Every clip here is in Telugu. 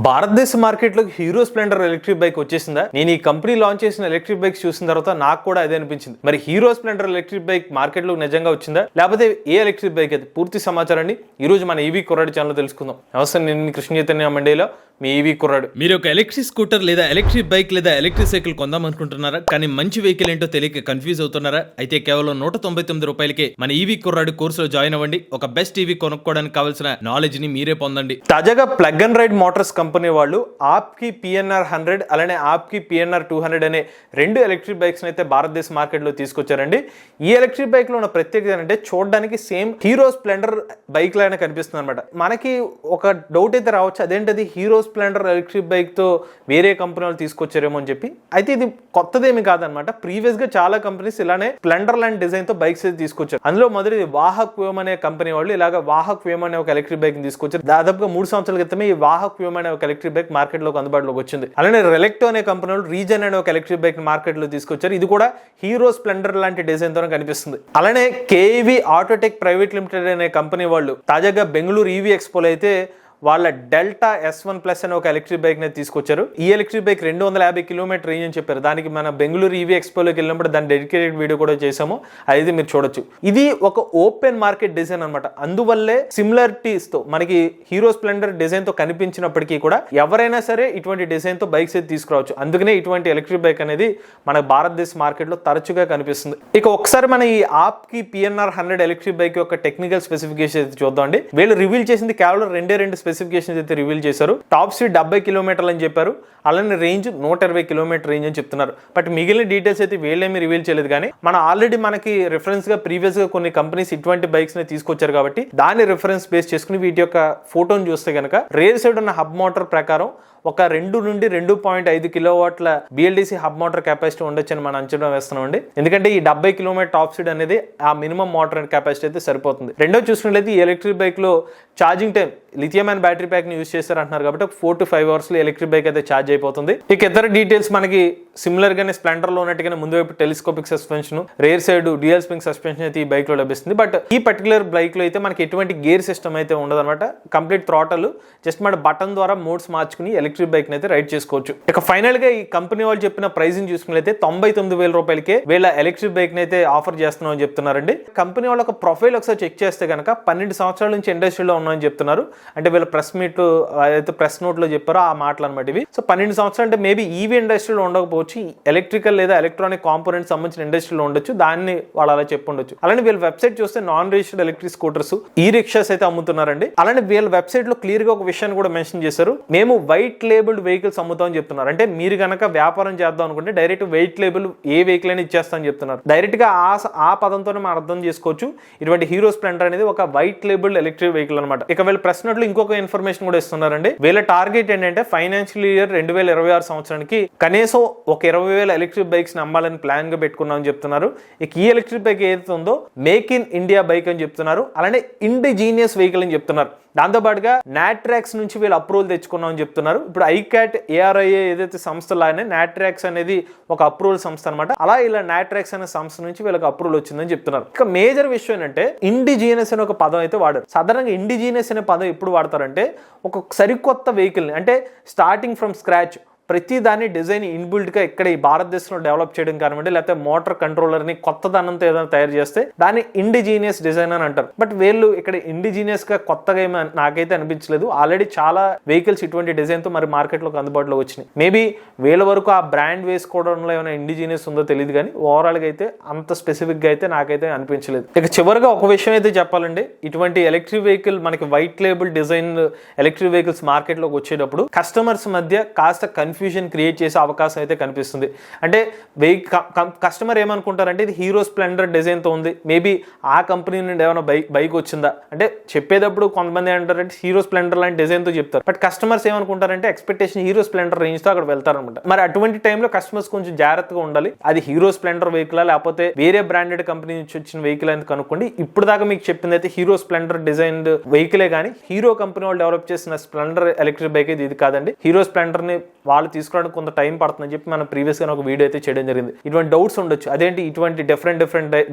భారతదేశ మార్కెట్లోకి హీరో స్ప్లెండర్ ఎలక్ట్రిక్ బైక్ వచ్చేసిందా? నేను ఈ కంపెనీ లాంచ్ చేసిన ఎలక్ట్రిక్ బైక్స్ చూసిన తర్వాత నాకు కూడా అదే అనిపించింది. మరి హీరో స్ప్లెండర్ ఎలక్ట్రిక్ బైక్ మార్కెట్లోకి నిజంగా వచ్చిందా, లేకపోతే ఏ ఎలక్ట్రిక్ బైక్ అయితే? పూర్తి సమాచారాన్ని ఈ రోజు మన ఈవీ కుర్రాడు ఛానల్ తెలుసుకుందాం. నమస్తే, నేను కృష్ణ చైతన్య మండేలో మీ ఈవీ కుర్రాడు. మీరు ఒక ఎలక్ట్రిక్ స్కూటర్ లేదా ఎలక్ట్రిక్ బైక్ లేదా ఎలక్ట్రిక్ సైకిల్ కొందాం అనుకుంటున్నారా? కానీ మంచి వెహికల్ ఏంటో తెలియక కన్ఫ్యూజ్ అవుతున్నారా? అయితే కేవలం 199 రూపాయలకే మన ఈవీ కుర్రాడు కోర్సులో జాయిన్ అవ్వండి. ఒక బెస్ట్ ఈవీ కొనుక్కోవడానికి కావాల్సిన నాలెడ్జ్ ని మీరే పొందండి. తాజాగా plug and ride motors company వాళ్ళు ఆప్కి PNR 100 అలానే ఆప్కి PNR 200 అనే రెండు ఎలక్ట్రిక్ బైక్స్ అయితే భారతదేశ మార్కెట్ లో తీసుకొచ్చారండి. ఈ ఎలక్ట్రిక్ బైక్ లో ఉన్న ప్రత్యేకత ఏంటంటే చూడడానికి సేమ్ హీరో స్ప్లెండర్ బైక్ లాగానే కనిపిస్తుంది అనమాట. మనకి ఒక డౌట్ అయితే రావచ్చు, అదేంటది హీరో స్ప్లెండర్ ఎలక్ట్రిక్ బైక్ తో వేరే కంపెనీ వాళ్ళు తీసుకొచ్చారేమో అని చెప్పి. అయితే ఇది కొత్తదేమి కాదనమాట. ప్రీవియస్ గా చాలా కంపెనీస్ ఇలానే స్ప్లెండర్ లాంటి డిజైన్ తో బైక్స్ అయితే తీసుకొచ్చారు. అందులో మొదటి వాహక్ వ్యోమ్ అనే కంపెనీ వాళ్ళు ఇలాగ వాహక్ వ్యోమ్ అనే ఒక ఎలక్ట్రిక్ బైక్ తీసుకొచ్చారు. దాదాపుగా 3 సంవత్సరాల క్రితమే ఈ వాహక్ వ్యోమ్ అనే ఒక ఎలక్ట్రిక్ బైక్ మార్కెట్ లోకి అందుబాటులోకి వచ్చింది. అలానే రెలెక్టో అనే కంపెనీ వాళ్ళు రీజన్ అనే ఒక ఎలక్ట్రిక్ బైక్ మార్కెట్ లో తీసుకొచ్చారు. ఇది కూడా హీరో స్ప్లెండర్ లాంటి డిజైన్ తోనే కనిపిస్తుంది. అలానే కేవీ ఆటోటెక్ ప్రైవేట్ లిమిటెడ్ అనే కంపెనీ వాళ్ళు తాజాగా బెంగళూరు ఈవీ ఎక్స్పోలో అయితే వాళ్ళ డెల్టా S1+ అనే ఒక ఎలక్ట్రిక్ బైక్ ని తీసుకొచ్చారు. ఈ ఎలక్ట్రిక్ బైక్ 250 కిలోమీటర్ రేంజ్ అని చెప్పారు. దానికి మన బెంగళూరు ఈవీ ఎక్స్పోలోకి వెళ్ళినప్పుడు దాని డెడికేటెడ్ వీడియో కూడా చేసాము, అది మీరు చూడొచ్చు. ఇది ఒక ఓపెన్ మార్కెట్ డిజైన్ అనమాట. అందువల్లే సిమిలారిటీస్ తో మనకి హీరో స్ప్లెండర్ డిజైన్ తో కనిపించినప్పటికీ కూడా ఎవరైనా సరే ఇటువంటి డిజైన్ తో బైక్స్ అయితే తీసుకురావచ్చు. అందుకనే ఇటువంటి ఎలక్ట్రిక్ బైక్ అనేది మన భారతదేశ మార్కెట్ లో తరచుగా కనిపిస్తుంది. ఇక ఒకసారి మన ఈ ఆప్కి PNR 100 ఎలక్ట్రిక్ బైక్ యొక్క టెక్నికల్ స్పెసిఫికేషన్ అయితే చూద్దాం అండి. వీళ్ళు రివీల్ చేసింది కేవలం రెండే స్పెసిఫికేషన్స్ అయితే రివీల్ చేశారు. టాప్ స్పీడ్ 70 కిలోమీటర్లు అని చెప్పారు. అలానే రేంజ్ 120 కిలోమీటర్ రేంజ్ అని చెప్తున్నారు. బట్ మిగిలిన డీటెయిల్స్ అయితే వీళ్ళేమి రివీల్ చేయలేదు. కానీ మనకి రిఫరెన్స్ గా ప్రీవియస్ గా కొన్ని కంపెనీస్ ఇటువంటి బైక్స్ ని తీసుకొచ్చారు కాబట్టి దాన్ని రిఫరెన్స్ బేస్ చేసుకుని వీటి యొక్క ఫోటోని చూస్తే కనుక రేర్ సైడ్ ఉన్న హబ్ మోటార్ ప్రకారం ఒక 2 నుండి 2.5 కిలోవాట్ల BLDC హబ్ మోటార్ కెపాసిటీ ఉండొచ్చని మనం అంచనా వేస్తున్నాం అండి. ఎందుకంటే ఈ 70 కిలోమీటర్ టాప్ స్పీడ్ అనేది ఆ మినిమం మోటార్ కెపాసిటీ అయితే సరిపోతుంది. రెండో చూసుకున్నట్లయితే ఈ ఎలక్ట్రిక్ బైక్ లో charging time lithium and battery pack ని యూజ్ చేస్తారు అంటున్నారు కాబట్టి 4 to 5 అవర్స్ లో ఎలక్ట్రిక్ బైక్ అయితే ఛార్జ్ అయిపోతుంది. ఇక ఇతర డీటెయిల్స్ మనకి సిమిలర్ గానే స్ప్లెండర్ లో ఉన్నట్టుగానే ముందు వైపు telescopic suspension, rare side dual spring suspension అయితే ఈ బైక్ లో లభిస్తుంది. బట్ ఈ పర్టికులర్ బైక్ లో అయితే మనకి ఎటువంటి గేర్ సిస్టమ్ అయితే ఉండదు అనమాట. కంప్లీట్ థ్రాటల్, జస్ట్ మన బటన్ ద్వారా మోడ్స్ మార్చుకుని ఎలక్ట్రిక్ బైక్ అయితే రైడ్ చేసుకోవచ్చు. ఇక ఫైనల్ గా ఈ కంపెనీ వాళ్ళు చెప్పిన ప్రైసింగ్ చూసుకున్నట్లయితే 99,000 రూపాయలకే వీళ్ళ ఎలక్ట్రిక్ బైక్ అయితే ఆఫర్ చేస్తున్నాం అని చెప్తున్నారండి. కంపెనీ వాళ్ళ ఒక ప్రొఫైల్ ఒకసారి చెక్ చేస్తే కనుక 12 సంవత్సరాల నుంచి ఇండస్ట్రీలో ఉన్నామని చెప్తున్నారు. అంటే వీళ్ళ ప్రెస్ మీట్ అయితే ప్రెస్ నోట్ లో చెప్పారో ఆ మాటలు అనమాట ఇవి. సో 12 సంవత్సరాలు అంటే మేబీ ఈవీ ఇండస్ట్రీలో ఉండకపోవచ్చు, ఎలక్ట్రికల్ లేదా ఎలక్ట్రానిక్ కాంపోనెంట్ సంబంధించిన ఇండస్ట్రీలో ఉండొచ్చు. దాన్ని వాళ్ళు అలా చెప్పుండొచ్చు. అలానే వీళ్ళ వెబ్సైట్ చూస్తే నాన్ రిజిస్టర్డ్ ఎలక్ట్రిక్ స్కూటర్స్, ఈ రిక్షాస్ అయితే అమ్ముతున్నారండి. అలానే వీళ్ళ వెబ్సైట్ లో క్లియర్ గా ఒక విషయాన్ని కూడా మెన్షన్ చేశారు. మేము వైట్ లేబుల్డ్ వెహికల్స్ అమ్ముతామని చెప్తున్నారు. అంటే మీరు కనుక వ్యాపారం చేద్దాం అనుకుంటే డైరెక్ట్ వెయిట్ లేబుల్ ఏ వెహికల్ అయినా ఇచ్చేస్తామని చెప్తున్నారు. డైరెక్ట్ గా ఆ పదంతోనే మనం అర్థం చేసుకోవచ్చు. ఇటువంటి హీరో స్ప్లెండర్ అనేది ఒక వైట్ లేబుల్డ్ ఎలక్ట్రిక్ వెహికల్ అనమాట. ఇక వీళ్ళు ప్రెస్ నోట్లో ఇంకొక ఇన్ఫర్మేషన్ కూడా ఇస్తున్నారండి. వీళ్ళ టార్గెట్ ఏంటంటే ఫైనాన్షియల్ ఇయర్ 2026 సంవత్సరానికి కనీసం ఒక 20,000 ఎలక్ట్రిక్ బైక్స్ అమ్మాలని ప్లాన్ గా పెట్టుకున్నామని చెప్తున్నారు. ఇక ఈ ఎలక్ట్రిక్ బైక్ ఏదైతే ఉందో మేక్ ఇన్ ఇండియా బైక్ అని చెప్తున్నారు. అలానే ఇండిజీనియస్ వెహికల్ అని చెప్తున్నారు. దాంతో పాటుగా నాట్రాక్స్ నుంచి వీళ్ళు అప్రూవల్ తెచ్చుకున్నామని చెప్తున్నారు. ఇప్పుడు ఐకాట్ ARIA ఏదైతే సంస్థ లాగానే నాట్రాక్స్ అనేది ఒక అప్రూవల్ సంస్థ అనమాట. అలా ఇలా నాట్రాక్స్ అనే సంస్థ నుంచి వీళ్ళకి అప్రూవల్ వచ్చిందని చెప్తున్నారు. ఇక మేజర్ విషయం ఏంటంటే ఇండిజీనియస్ అనే ఒక పదం అయితే వాడారు. సాధారణంగా ఇండిజీనియస్ అనే పదం ఎప్పుడు వాడతారంటే ఒక సరికొత్త వెహికల్ని, అంటే స్టార్టింగ్ ఫ్రమ్ స్క్రాచ్ ప్రతి దాన్ని డిజైన్ ఇన్బిల్డ్ గా ఇక్కడ ఈ భారతదేశంలో డెవలప్ చేయడం కానివ్వండి, లేకపోతే మోటార్ కంట్రోలర్ ని కొత్త దానంతో ఏదైనా తయారు చేస్తే దాన్ని ఇండిజీనియస్ డిజైన్ అని అంటారు. బట్ వీళ్ళు ఇక్కడ ఇండిజీనియస్ గా కొత్తగా ఏమీ నాకైతే అనిపించలేదు. ఆల్రెడీ చాలా వెహికల్స్ ఇటువంటి డిజైన్ తో మరి మార్కెట్ లోకి అందుబాటులో వచ్చినాయి. మేబీ వీళ్ళ వరకు ఆ బ్రాండ్ వేసుకోవడంలో ఏమైనా ఇండిజీనియస్ ఉందో తెలియదు, కానీ ఓవరాల్ గా అయితే అంత స్పెసిఫిక్ గా అయితే నాకైతే అనిపించలేదు. ఇక చివరిగా ఒక విషయం అయితే చెప్పాలండి. ఇటువంటి ఎలక్ట్రిక్ వెహికల్ మనకి white label design electric vehicles market లోకి వచ్చేటప్పుడు కస్టమర్స్ మధ్య కాస్త కన్ఫ్యూజన్ క్రియేట్ చేసే అవకాశం అయితే కనిపిస్తుంది. అంటే కస్టమర్ ఏమనుకుంటారంటే ఇది హీరో స్ప్లెండర్ డిజైన్ తో ఉంది, మేబీ ఆ కంపెనీ నుండి ఏమైనా బైక్ వచ్చిందా అంటే చెప్పేటప్పుడు కొంతమంది ఏంటారంటే హీరో స్ప్లెండర్ లాంటి డిజైన్ తో చెప్తారు. బట్ కస్టమర్స్ ఏమనుకుంటారంటే ఎక్స్పెక్టేషన్ హీరో స్ప్లెండర్ రేంజ్ తో అక్కడ వెళ్తారనమాట. మరి అటువంటి టైంలో కస్టమర్స్ కొంచెం జాగ్రత్తగా ఉండాలి. అది హీరో స్ప్లెండర్ వెహికల్ లేకపోతే వేరే బ్రాండెడ్ కంపెనీ నుంచి వచ్చిన వెహికల్ అని కనుక్కోండి. ఇప్పుడు దాకా మీకు చెప్పింది అయితే హీరో స్ప్లెండర్ డిజైన్ వెహికలే, కానీ హీరో కంపెనీ వాళ్ళు డెవలప్ చేసిన స్ప్లెండర్ ఎలక్ట్రిక్ బైక్ ఇది కాదండి. హీరో స్ప్లెండర్ ని వాళ్ళు తీసుకోవడానికి కొంత టైం పడుతుందని చెప్పి మనం ప్రీవియస్గా ఒక వీడియో అయితే చేయడం జరిగింది. ఇటువంటి డౌట్స్ ఉండొచ్చు, అదేంటి ఇటువంటి డిఫరెంట్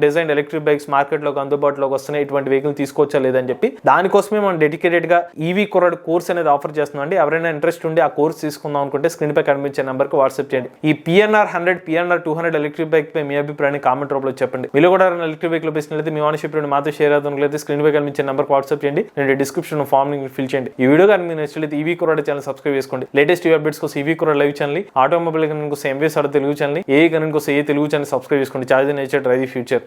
డిజైన్ ఎలక్ట్రిక్ బైక్స్ మార్కెట్లోకి అందుబాటులోకి వస్తున్నాయి, ఇటువంటి వెహికల్ తీసుకోవచ్చా లేదని చెప్పి దానికోసమే మనం డెడికేటెడ్గా ఈవీ కుర్రాడు కోర్స్ అనేది ఆఫర్ చేస్తున్నాం అండి. ఎవరైనా ఇంట్రెస్ట్ ఉండి ఆ కోర్స్ తీసుకుందాం అనుకుంటే స్క్రీన్ పై కనిపించే నెంబర్కి వాట్సాప్ చేయండి. ఈ PNR 100 PNR 200 ఎలక్ట్రిక్ బైక్ పై మీ అభిప్రాయాన్ని కామెంట్ రూపంలో చెప్పండి. మీరు కూడా ఎలక్ట్రిక్ బైక్ లో బేసినట్లయితే మీ ఓనర్షిప్ మాతో షేర్ అవుతున్నట్లయితే స్క్రీన్ పై కనిపించే నెంబర్కి వాట్సాప్ చేయండి. నేను డిస్క్రిప్షన్ ఫామ్ ఫిల్ చేయండి. ఈ వీడియో కానీ మీకు నచ్చినట్లయితే ఈవీ కుర్రాడు ఛానల్ సబ్స్క్రైబ్ చేసుకోండి. లేటెస్ట్ అప్డేట్స్ కోసం ఈవీ కుర్రాడు లైవ్ ఛానల్, ఆటోమొబైల్ కనుక కోసం ఎంవీఎస్ తెలుగు ఛానల్, ఏ కనుక కోసం ఏ తెలుగు ఛానల్ సబ్స్క్రైబ్ చేసుకోండి. Charge nature drive the future.